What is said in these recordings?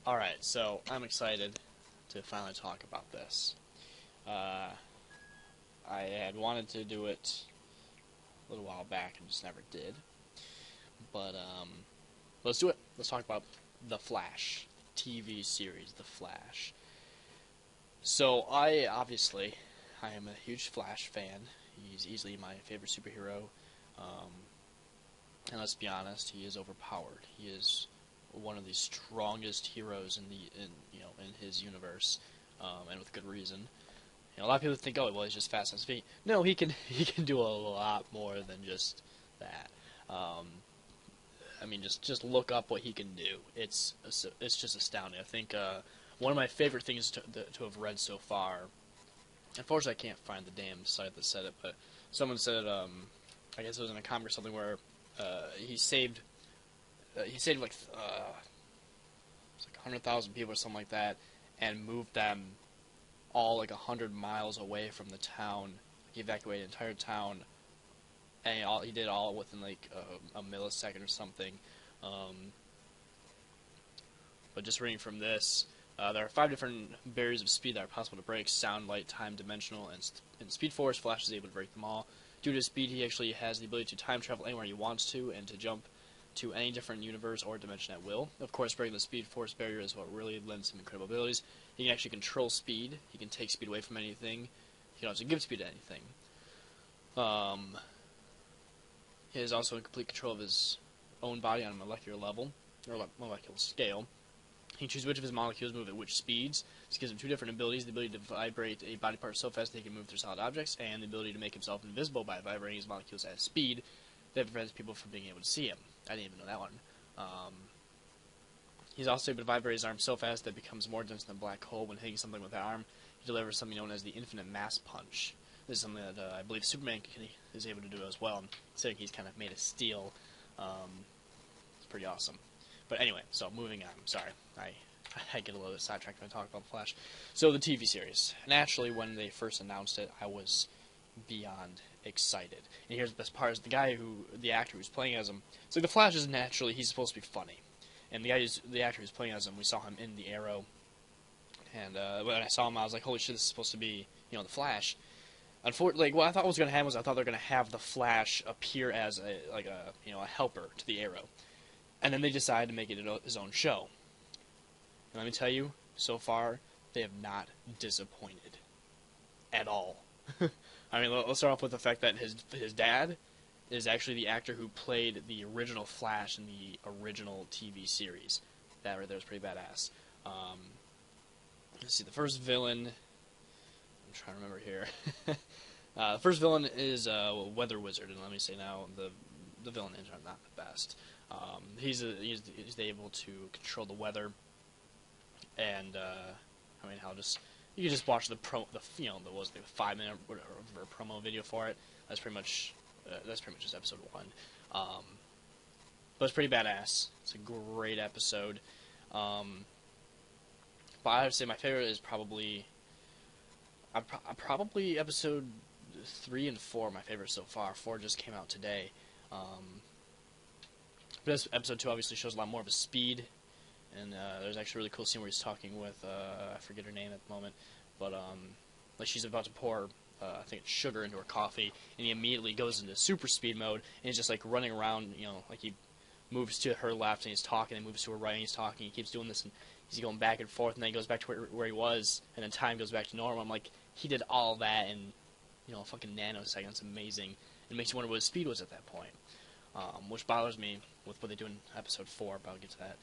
Alright, so I'm excited to finally talk about this. Uh, I had wanted to do it a little while back and just never did. But, let's do it. Let's talk about The Flash. TV series, The Flash. So, I am a huge Flash fan. He's easily my favorite superhero. Um, and let's be honest, he is overpowered. He is one of the strongest heroes in his universe, and with good reason. A lot of people think, oh, well, he's just fast on his feet. No, he can he can do a lot more than just that. Um, just look up what he can do. It's just astounding. I think one of my favorite things to have read so far. Unfortunately, I can't find the damn site that said it, but someone said, I guess it was in a comic or something where he saved like it's like 100,000 people or something like that, and moved them all like 100 miles away from the town. He evacuated the entire town, and he did all within like a millisecond or something. But just reading from this, there are 5 different barriers of speed that are possible to break: sound, light, time, dimensional, and Speed Force. Flash is able to break them all. Due to his speed, he actually has the ability to time travel anywhere he wants to, and to jump to any different universe or dimension at will. Of course, breaking the Speed Force barrier is what really lends him incredible abilities. He can actually control speed. He can take speed away from anything. He can also give speed to anything. He is also in complete control of his own body on a molecular level, or molecular scale. He can choose which of his molecules move at which speeds. This gives him 2 different abilities: the ability to vibrate a body part so fast that he can move through solid objects, and the ability to make himself invisible by vibrating his molecules at a speed that prevents people from being able to see him. I didn't even know that one. He's also able to vibrate his arm so fast that it becomes more dense than a black hole. When hitting something with the arm, he delivers something known as the infinite mass punch. This is something that I believe Superman is able to do as well, considering he's kind of made of steel. It's pretty awesome. But anyway, so moving on. Sorry, I get a little bit sidetracked when I talk about the Flash. So the TV series. Naturally, when they first announced it, I was beyond excited. And here's the best part: is the actor who's playing as him. So the Flash is naturally, he's supposed to be funny, and the actor who's playing as him, we saw him in the Arrow, and when I saw him, I was like, holy shit, this is supposed to be the Flash. Unfortunately, what I thought was going to happen was I thought they were going to have the Flash appear as a helper to the Arrow. And then they decided to make it his own show. And let me tell you, so far, they have not disappointed. At all. I mean, let's start off with the fact that his dad is actually the actor who played the original Flash in the original TV series. That right there was pretty badass. Let's see, the first villain... I'm trying to remember here. The first villain is Weather Wizard, and let me say now, the villain is not the best. He's able to control the weather, and you can just watch the 5-minute whatever promo video for it. That's pretty much just episode 1. But it's pretty badass. It's a great episode. But I would say my favorite is probably episode 3 and 4. My favorite so far. 4 just came out today. But this episode 2 obviously shows a lot more of his speed, and there's actually a really cool scene where he's talking with, I forget her name at the moment, but like she's about to pour, I think it's sugar into her coffee, and he immediately goes into super speed mode, and he's just like running around, like he moves to her left, and he's talking, and moves to her right, and he's talking, he keeps doing this, and he's going back and forth, and then he goes back to where he was, and then time goes back to normal. I'm like, he did all that in, a fucking nanosecond. It's amazing. It makes you wonder what his speed was at that point. Which bothers me with what they do in episode 4, but I'll get to that.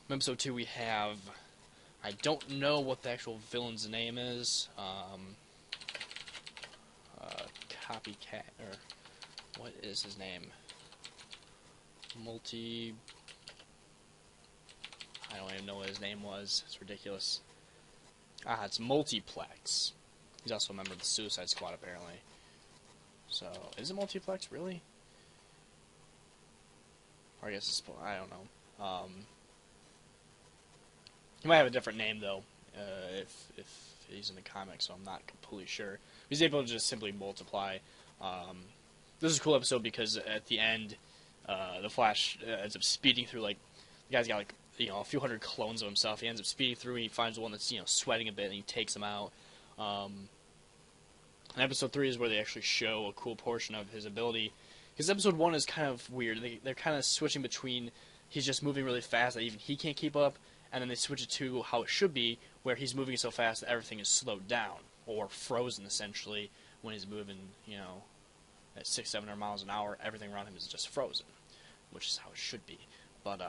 In episode 2 we have, I don't know what the actual villain's name is, Copycat, or what is his name? I don't even know what his name was, it's ridiculous. It's Multiplex. He's also a member of the Suicide Squad, apparently. So, is it Multiplex, really? Or I guess it's, I don't know. He might have a different name, though, if he's in the comics, so I'm not completely sure. He's able to just simply multiply. This is a cool episode because at the end, the Flash ends up speeding through, like, the guy's got, like, a few hundred clones of himself. He ends up speeding through, and he finds one that's sweating a bit, and he takes him out. And episode 3 is where they actually show a cool portion of his ability. Because episode 1 is kind of weird. They're kind of switching between he's just moving really fast that even he can't keep up, and then they switch it to how it should be, where he's moving so fast that everything is slowed down, or frozen, essentially, when he's moving, at 600-700 miles an hour. Everything around him is just frozen, which is how it should be. But,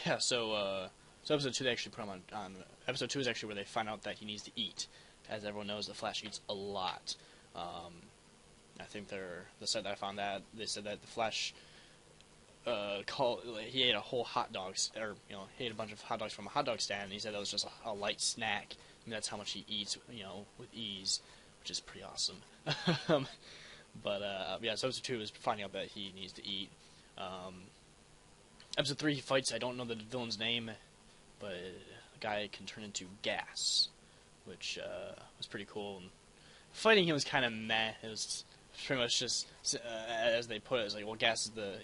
yeah, so episode 2, they actually put him on episode 2 is actually where they find out that he needs to eat. As everyone knows, the Flash eats a lot. I think the site that I found that, they said that the Flash he ate a whole hot dog, or he ate a bunch of hot dogs from a hot dog stand, and he said that was just a light snack. I mean, that's how much he eats, with ease, which is pretty awesome. But yeah, so episode 2 is finding out that he needs to eat. Episode 3, he fights, I don't know the villain's name, but the guy can turn into gas, which was pretty cool. And fighting him was kind of meh. It was pretty much just, as they put it, it's like, well, gas is the,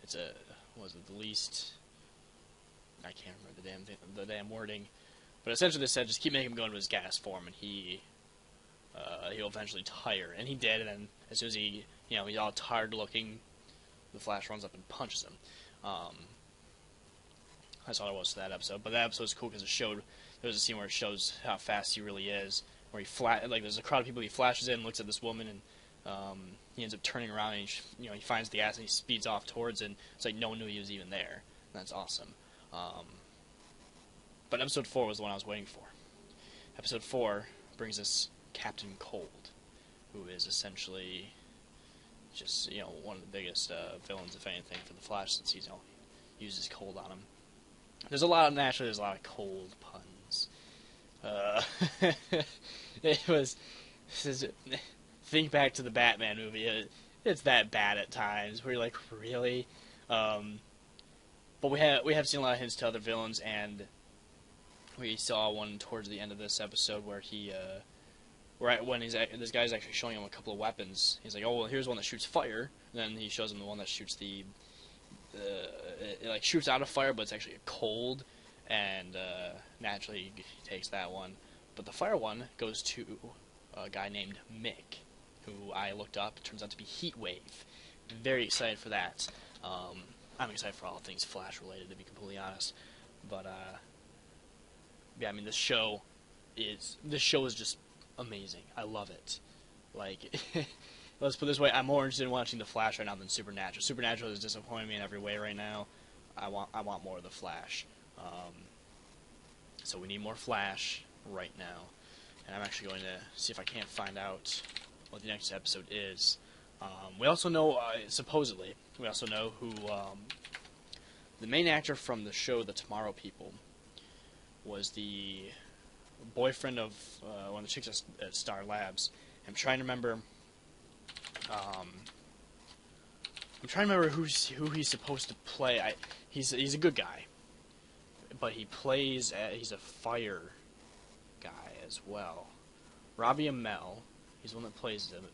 it's the least, I can't remember the damn wording, but essentially they said just keep making him go into his gas form, and he'll eventually tire, and he did. And then as soon as he's all tired looking, the Flash runs up and punches him. That's all there was to that episode. But that episode was cool because there was a scene where it shows how fast he really is, where there's a crowd of people, he flashes in, looks at this woman, and he ends up turning around, and he finds the gas, and he speeds off towards it, and it's like no one knew he was even there. And that's awesome. But episode 4 was the one I was waiting for. Episode 4 brings us Captain Cold, who is essentially just, one of the biggest villains, if anything, for the Flash, since he uses cold on him. There's a lot of cold puns. Think back to the Batman movie. It's that bad at times, where you're like, really? But we have seen a lot of hints to other villains, and we saw one towards the end of this episode where when this guy's actually showing him a couple of weapons. He's like, oh, well, here's one that shoots fire. And then he shows him the one that shoots it shoots out of fire, but it's actually cold. And naturally, he takes that one. But the fire one goes to a guy named Mick, who I looked up. It turns out to be Heatwave. Very excited for that. I'm excited for all things Flash related, to be completely honest. But yeah, I mean, this show is just amazing. I love it. Like, let's put it this way: I'm more interested in watching The Flash right now than Supernatural. Supernatural is disappointing me in every way right now. I want more of The Flash. So we need more Flash right now, and I'm actually going to see if I can't find out what the next episode is. We also know, supposedly, who the main actor from the show The Tomorrow People was the boyfriend of one of the chicks at Star Labs. I'm trying to remember who he's supposed to play. He's a good guy, but he's a fire guy as well. Robbie Amell, he's the one that plays him.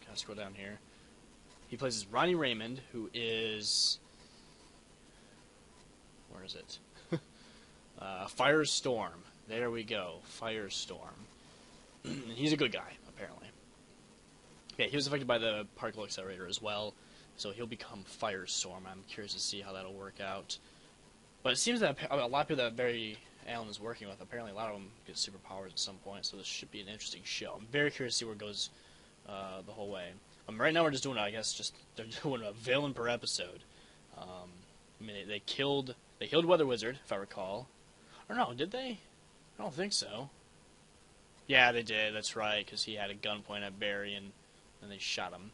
Gotta scroll down here. He plays as Ronnie Raymond, who is, where is it? Firestorm. There we go. Firestorm. He's a good guy, apparently. Yeah, he was affected by the particle accelerator as well, so he'll become Firestorm. I'm curious to see how that'll work out. But it seems that a lot of people that Barry Allen is working with, apparently a lot of them get superpowers at some point, so this should be an interesting show. I'm very curious to see where it goes the whole way. Right now we're just doing, they're doing a villain per episode. I mean, they killed Weather Wizard, if I recall. Or no, did they? I don't think so. Yeah, they did. That's right, because he had a gun pointed at Barry, and then they shot him.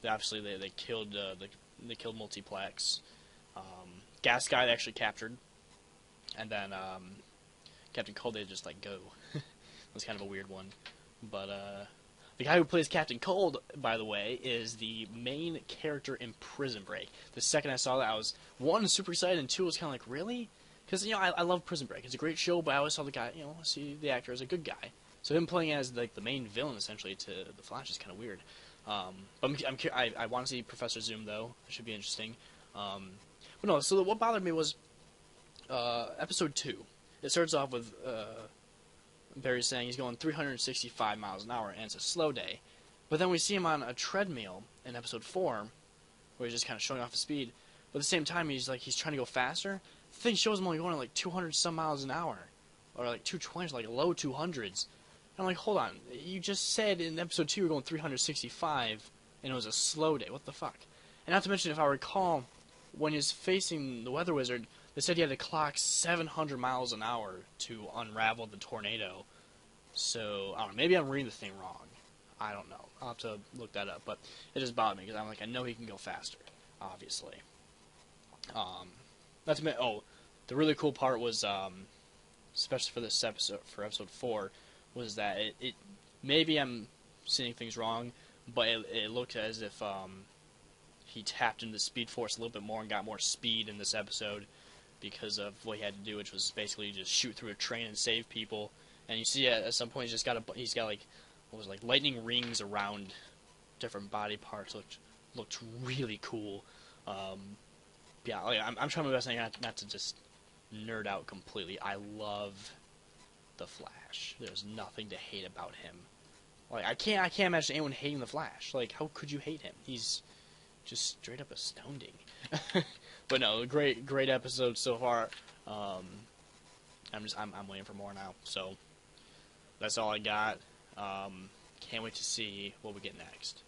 Obviously, they killed Multiplex. Gas Guy they actually captured, and then Captain Cold they just let go. It was kind of a weird one, but the guy who plays Captain Cold, by the way, is the main character in Prison Break. The second I saw that, I was, one, super excited, and two, I was kind of like, really? Because, I love Prison Break. It's a great show, but I always saw the guy, see the actor as a good guy. So him playing as, the main villain, essentially, to The Flash is kind of weird. But I want to see Professor Zoom though. It should be interesting. But no, so what bothered me was episode 2. It starts off with Barry saying he's going 365 miles an hour and it's a slow day. But then we see him on a treadmill in episode 4 where he's just kind of showing off his speed. But at the same time, he's trying to go faster. The thing shows him only going at like 200 some miles an hour, or like 220, like low 200s. And I'm like, hold on, you just said in episode 2 you were going 365, and it was a slow day. What the fuck? And not to mention, if I recall, when he was facing the Weather Wizard, they said he had to clock 700 miles an hour to unravel the tornado. So I don't know. Maybe I'm reading the thing wrong. I don't know. I'll have to look that up. But it just bothered me because I'm like, I know he can go faster, obviously. Not to mention, the really cool part was, especially for this episode, for episode 4, was that it maybe I'm seeing things wrong, but it looked as if he tapped into the Speed Force a little bit more and got more speed in this episode because of what he had to do, which was basically just shoot through a train and save people. And you see at some point he's got like what was it, like lightning rings around different body parts. Looked really cool. Yeah, like, I'm trying my best not to just nerd out completely. I love the Flash. There's nothing to hate about him. Like I can't imagine anyone hating the Flash. Like how could you hate him? He's just straight up astounding. But no, great episode so far. I'm waiting for more now. So that's all I got. Can't wait to see what we get next.